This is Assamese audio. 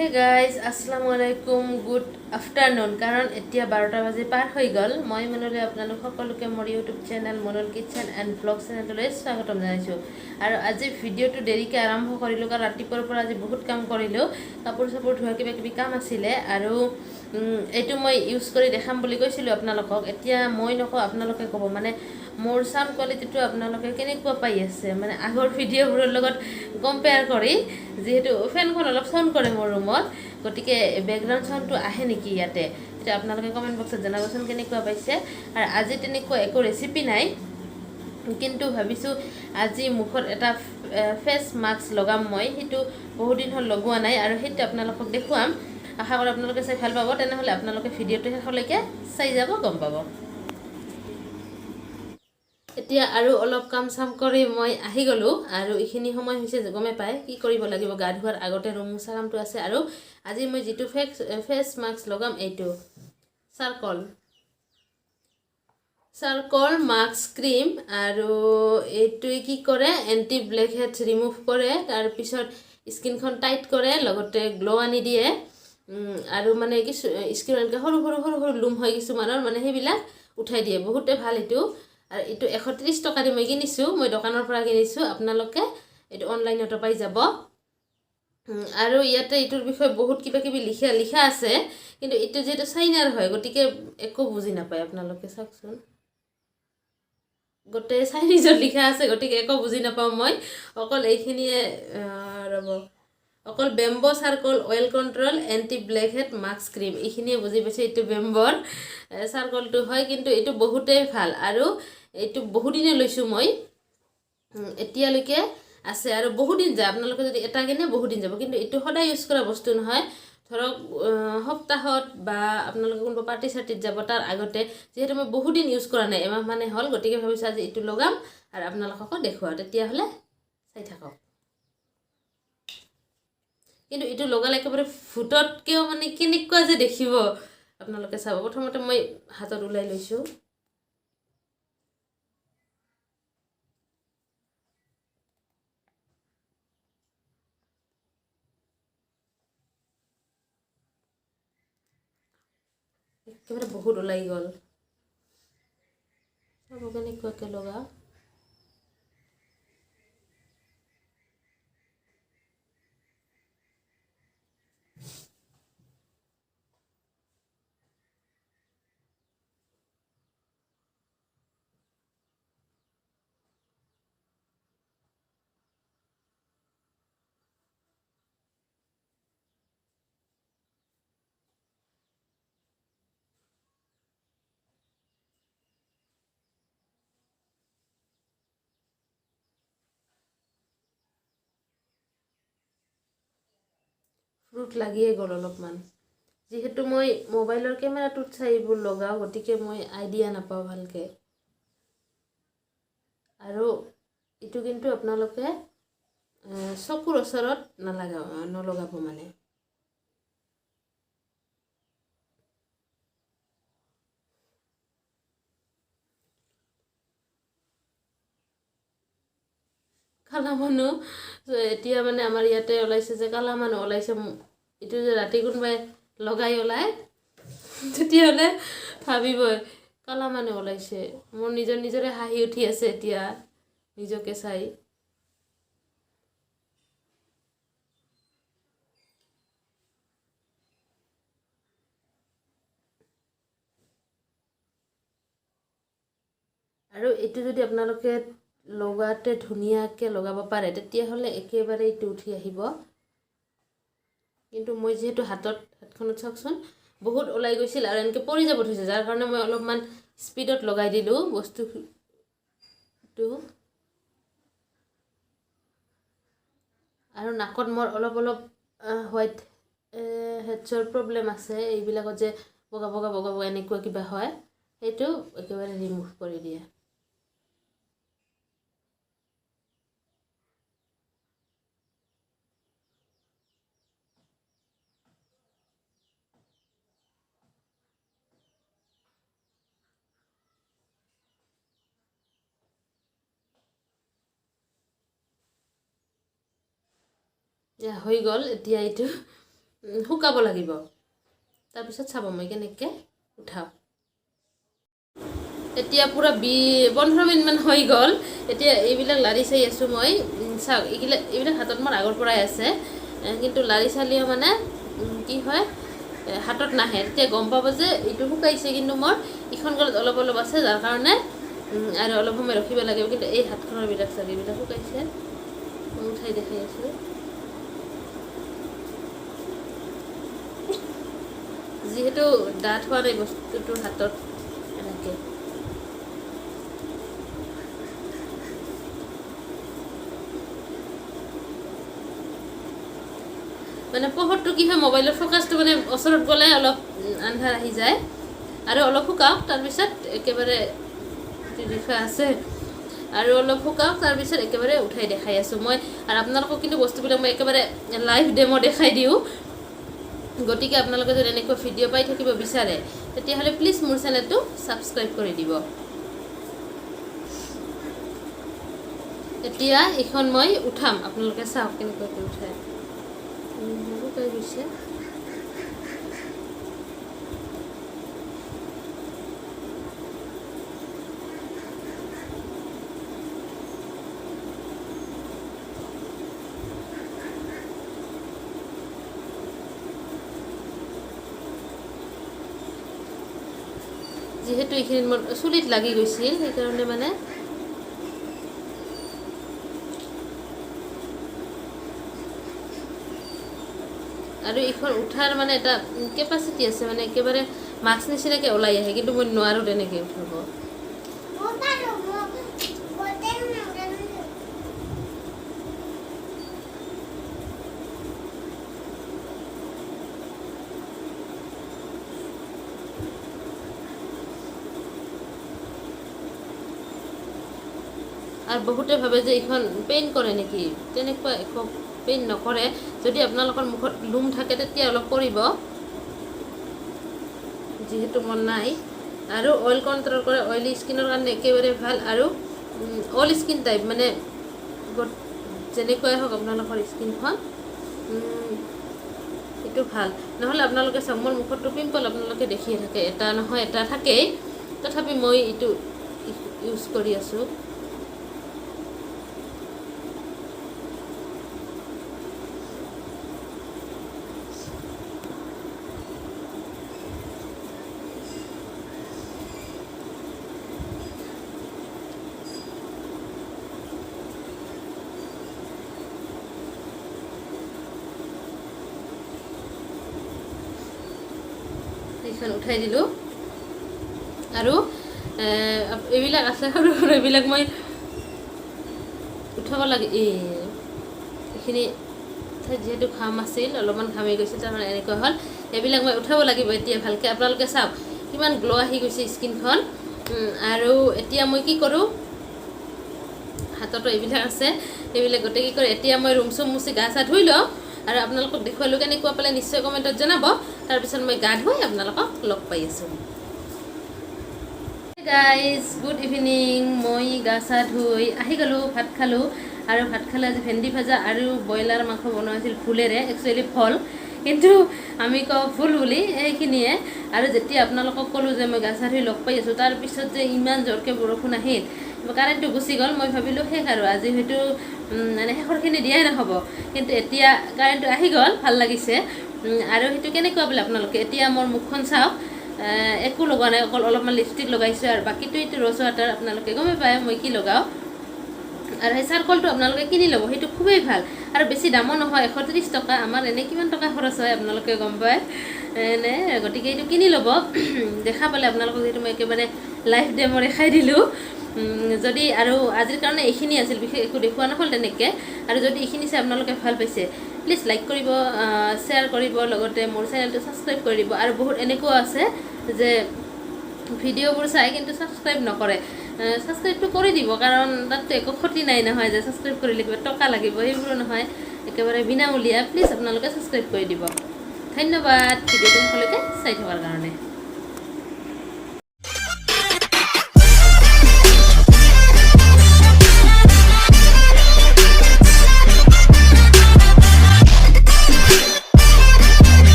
হে গাইজ আসসালামুআলাইকুম গুড আফটাৰনুন কাৰণ এতিয়া 12টা বাজি পাৰ হৈ গ'ল মই মনলৈ আপোনালোক সকলোকে মোৰ YouTube channel Monal kitchen and blog চেনেললৈ স্বাগতম জনাইছোঁ আৰু আজি ভিডিঅ'টো দেৰিকৈ আৰম্ভ কৰিলোঁ কাৰণ ৰাতিপুৱাৰ পৰা আজি বহুত কাম কৰিলোঁ কাপোৰ চাপোৰ ধোৱা কিবা কাম আছিলে আৰু এইটো মই ইউজ কৰি দেখাম বুলি কৈছিলোঁ আপোনালোকক এতিয়া মই নকওঁ আপোনালোকে ক'ব মানে মোৰ সাউণ্ড কোৱালিটিটো আপোনালোকে কেনেকুৱা পাই আছে মানে আগৰ ভিডিঅ'বোৰৰ লগত কম্পেয়াৰ কৰি যেহেতু ফেনখন অলপ সাউণ্ড কৰে মোৰ ৰুমত গতিকে বেকগ্ৰাউণ্ড সাউণ্ডটো আহে নেকি ইয়াতে তেতিয়া আপোনালোকে কমেণ্ট বক্সত জনাবচোন কেনেকুৱা পাইছে আৰু আজি তেনেকুৱা একো ৰেচিপি নাই কিন্তু ভাবিছোঁ আজি মুখত এটা ফেচ মাস্ক লগাম মই সেইটো বহুত দিন হ'ল লগোৱা নাই আৰু সেইটো আপোনালোকক দেখুৱাম আশা কৰোঁ আপোনালোকে চাই ভাল পাব তেনেহ'লে আপোনালোকে ভিডিঅ'টো শেষলৈকে চাই যাব গম পাব এতিয়া আৰু অলপ কাম চাম কৰি মই আহি গ'লোঁ আৰু এইখিনি সময় হৈছে গমে পায় কি কৰিব লাগিব গা ধোৱাৰ আগতে ৰুম মোচা কামটো আছে আৰু আজি মই যিটো ফেচ মাস্ক লগাম এইটো চাৰ্কল মাস্ক ক্ৰীম আৰু এইটোৱে কি কৰে এণ্টি ব্লেক হেডছ ৰিমুভ কৰে তাৰপিছত স্কিনখন টাইট কৰে লগতে গ্ল' আনি দিয়ে আৰু মানে কিছু স্কিন এনেকৈ সৰু সৰু লুম হয় কিছুমানৰ মানে সেইবিলাক উঠাই দিয়ে বহুতে ভাল এইটো আৰু এইটো 130 টকা দি মই কিনিছোঁ মই দোকানৰ পৰা কিনিছোঁ আপোনালোকে এইটো অনলাইনতো পাই যাব আৰু ইয়াতে এইটোৰ বিষয়ে বহুত কিবা লিখা আছে কিন্তু এইটো যিহেতু চাইনাৰ হয় গতিকে একো বুজি নাপায় আপোনালোকে চাওকচোন গোটেই চাইনিজত লিখা আছে গতিকে একো বুজি নাপাওঁ মই অকল এইখিনিয়ে ৰ'ব অকল bamboo circle oil control anti black head mask cream এইখিনিয়ে বুজি পাইছোঁ এইটো বেম্বৰ চাৰ্কলটো হয় কিন্তু এইটো বহুতেই ভাল আৰু এইটো বহুদিনে লৈছোঁ মই এতিয়ালৈকে আছে আৰু বহুদিন যায় আপোনালোকে যদি এটা কিনে বহুদিন যাব কিন্তু এইটো সদায় ইউজ কৰা বস্তু নহয় ধৰক সপ্তাহত বা আপোনালোকে কোনোবা পাৰ্টি চাৰ্টিত যাব তাৰ আগতে যিহেতু মই বহুদিন ইউজ কৰা নাই এমাহ মানে হ'ল গতিকে ভাবিছোঁ আজি এইটো লগাম আৰু আপোনালোককো দেখুৱাওঁ তেতিয়াহ'লে চাই থাকক কিন্তু এইটো লগালে একেবাৰে ভূততকৈও মানে কেনেকুৱা যে দেখিব আপোনালোকে চাব প্ৰথমতে মই হাতত ওলাই লৈছোঁ একেবাৰে বহুত ওলাই গ'ল চাব কেনেকুৱাকৈ লগা ফ্ৰুট লাগিয়ে গ'ল অলপমান যিহেতু মই মোবাইলৰ কেমেৰাটোত চাই এইবোৰ লগাওঁ গতিকে মই আইডিয়া নাপাওঁ ভালকৈ আৰু এইটো কিন্তু আপোনালোকে চকুৰ ওচৰত নলগাব মানে কালা মানুহ এতিয়া মানে আমাৰ ইয়াতে ওলাইছে যে কালা মানুহ ওলাইছে এইটো যে ৰাতি কোনোবাই লগাই ওলাই তেতিয়াহ'লে ভাবিবই কালা মানুহ ওলাইছে মোৰ নিজৰে হাঁহি উঠি আছে এতিয়া নিজকে চাই আৰু এইটো যদি আপোনালোকে লগাতে ধুনীয়াকৈ লগাব পাৰে তেতিয়াহ'লে একেবাৰে এইটো উঠি আহিব কিন্তু মই যিহেতু হাতখনত চাওকচোন বহুত ওলাই গৈছিল আৰু এনেকৈ পৰি যাব ধৰিছে যাৰ কাৰণে মই অলপমান স্পীডত লগাই দিলোঁ বস্তুটো আৰু নাকত মোৰ অলপ হোৱাইট হেডছৰ প্ৰব্লেম আছে এইবিলাকত যে বগা এনেকুৱা কিবা হয় সেইটো একেবাৰে ৰিমুভ কৰি দিয়ে হৈ গ'ল এতিয়া এইটো শুকাব লাগিব তাৰপিছত চাব মই কেনেকৈ উঠাওঁ এতিয়া পুৰা 15 মিনিটমান হৈ গ'ল এতিয়া এইবিলাক লাৰি চাই আছোঁ মই চাওক এইবিলাক হাতত মোৰ আগৰ পৰাই আছে কিন্তু লাৰি চালিও মানে কি হয় হাতত নাহে তেতিয়া গম পাব যে এইটো শুকাইছে কিন্তু মোৰ ইখন গলত অলপ অলপ আছে যাৰ কাৰণে আৰু অলপ সময় ৰখিব লাগিব কিন্তু এই হাতখনৰ বিলাক চাগে এইবিলাক শুকাইছে মই উঠাই দেখাই আছোঁ যিহেতু ডাঠ হোৱা নাই বস্তুটোৰ হাতত এনেকৈ মানে পোহৰটো কি হয় মোবাইলৰ ফ'কাছটো মানে ওচৰত গ'লে অলপ আন্ধাৰ আহি যায় আৰু অলপ শুকাওক তাৰপিছত একেবাৰে ৰিফা আছে আৰু অলপ শুকাওক তাৰপিছত একেবাৰে উঠাই দেখাই আছোঁ মই আৰু আপোনালোকক কিন্তু বস্তুবিলাক মই একেবাৰে লাইভ ডেমো দেখাই দিওঁ গতিকে আপোনালোকে যদি এনেকুৱা ভিডিঅ' পাই থাকিব বিচাৰে তেতিয়াহ'লে প্লিজ মোৰ চেনেলটো ছাবস্ক্ৰাইব কৰি দিব এতিয়া এইখন মই উঠাম আপোনালোকে চাওক কেনেকুৱাকৈ উঠায় শুকাই গৈছে যিহেতু এইখিনি মোৰ চুলিত লাগি গৈছিল সেইকাৰণে মানে আৰু এইখন উঠাৰ মানে এটা কেপাচিটি আছে মানে একেবাৰে মাস্ক নিচিনাকৈ ওলাই আহে কিন্তু মই নোৱাৰোঁ তেনেকৈ উঠাব আৰু বহুতে ভাবে যে এইখন পেইন কৰে নেকি তেনেকুৱা একো পেইন নকৰে যদি আপোনালোকৰ মুখত লুম থাকে তেতিয়া অলপ কৰিব যিহেতু মন নাই আৰু অইল কণ্ট্ৰল কৰে অইলি স্কিনৰ কাৰণে একেবাৰে ভাল আৰু অল স্কিন টাইপ মানে যেনেকুৱাই হওক আপোনালোকৰ স্কিনখন এইটো ভাল নহ'লে আপোনালোকে চাওক মোৰ মুখতটো পিম্পল আপোনালোকে দেখিয়ে থাকে এটা নহয় এটা থাকেই তথাপি মই এইটো ইউজ কৰি আছোঁ এইখন উঠাই দিলোঁ আৰু এইবিলাক আছে সৰু সৰু এইবিলাক মই উঠাব লাগে এইখিনি যিহেতু ঘাম আছিল অলপমান ঘামি গৈছিল তাৰমানে এনেকুৱা হ'ল এইবিলাক মই উঠাব লাগিব এতিয়া ভালকৈ আপোনালোকে চাওক কিমান গ্ল' আহি গৈছে স্কিনখন আৰু এতিয়া মই কি কৰোঁ হাততো এইবিলাক আছে এইবিলাক গোটেই কি কৰোঁ এতিয়া মই ৰুম চুম মুচি গা চা ধুই লওঁ আৰু আপোনালোকক দেখুৱালোঁ কেনেকুৱা পালে নিশ্চয় কমেণ্টত জনাব তাৰপিছত মই গা ধুই আপোনালোকক লগ পাই আছোঁ গাইজ গুড ইভিনিং মই গা চা ধুই আহি গ'লোঁ ভাত খালোঁ আৰু ভাত খালে আজি ভেন্দি ভাজা আৰু ব্ৰইলাৰ মাংস বনোৱা হৈছিল ভুলেৰে একচুৱেলি ফল কিন্তু আমি কওঁ ভুল বুলি এইখিনিয়ে আৰু যেতিয়া আপোনালোকক ক'লোঁ যে মই গা চা ধুই লগ পাই আছোঁ তাৰপিছত যে ইমান জোৰকৈ বৰষুণ আহিল কাৰেণ্টটো গুচি গ'ল মই ভাবিলোঁ শেষ আৰু আজি হয়তো মানে শেষৰখিনি দিয়াই নহ'ব কিন্তু এতিয়া কাৰেণ্টটো আহি গ'ল ভাল লাগিছে আৰু সেইটো কেনেকুৱা বোলে আপোনালোকে এতিয়া মোৰ মুখখন চাওক একো লগোৱা নাই অকল অলপমান লিপষ্টিক লগাইছোঁ আৰু বাকীটো এইটো ৰ'জ ৱাটাৰ আপোনালোকে গমেই পায় মই কি লগাওঁ আৰু সেই চাৰ্কলটো আপোনালোকে কিনি ল'ব সেইটো খুবেই ভাল আৰু বেছি দামো নহয় 130 টকা আমাৰ এনেই কিমান টকা খৰচ হয় আপোনালোকে গম পায় এনে গতিকে এইটো কিনি ল'ব দেখা পালে আপোনালোকক যিহেতু মই একেবাৰে লাইভ ডেমো দেখাই দিলোঁ যদি আৰু আজিৰ কাৰণে এইখিনি আছিল বিশেষ একো দেখুওৱা নহ'ল তেনেকৈ আৰু যদি এইখিনি চাই আপোনালোকে ভাল পাইছে প্লিজ লাইক কৰিব শ্বেয়াৰ কৰিব লগতে মোৰ চেনেলটো ছাবস্ক্ৰাইব কৰি দিব আৰু বহুত এনেকুৱা আছে যে ভিডিঅ'বোৰ চাই কিন্তু ছাবস্ক্ৰাইব নকৰে ছাবস্ক্ৰাইবটো কৰি দিব কাৰণ তাততো একো ক্ষতি নাই নহয় যে ছাবস্ক্ৰাইব কৰিলে কিবা টকা লাগিব সেইবোৰো নহয় একেবাৰে বিনামূলীয়া প্লিজ আপোনালোকে ছাবস্ক্ৰাইব কৰি দিব ধন্যবাদ ভিডিঅ'টো সকলোকে চাই থকাৰ কাৰণে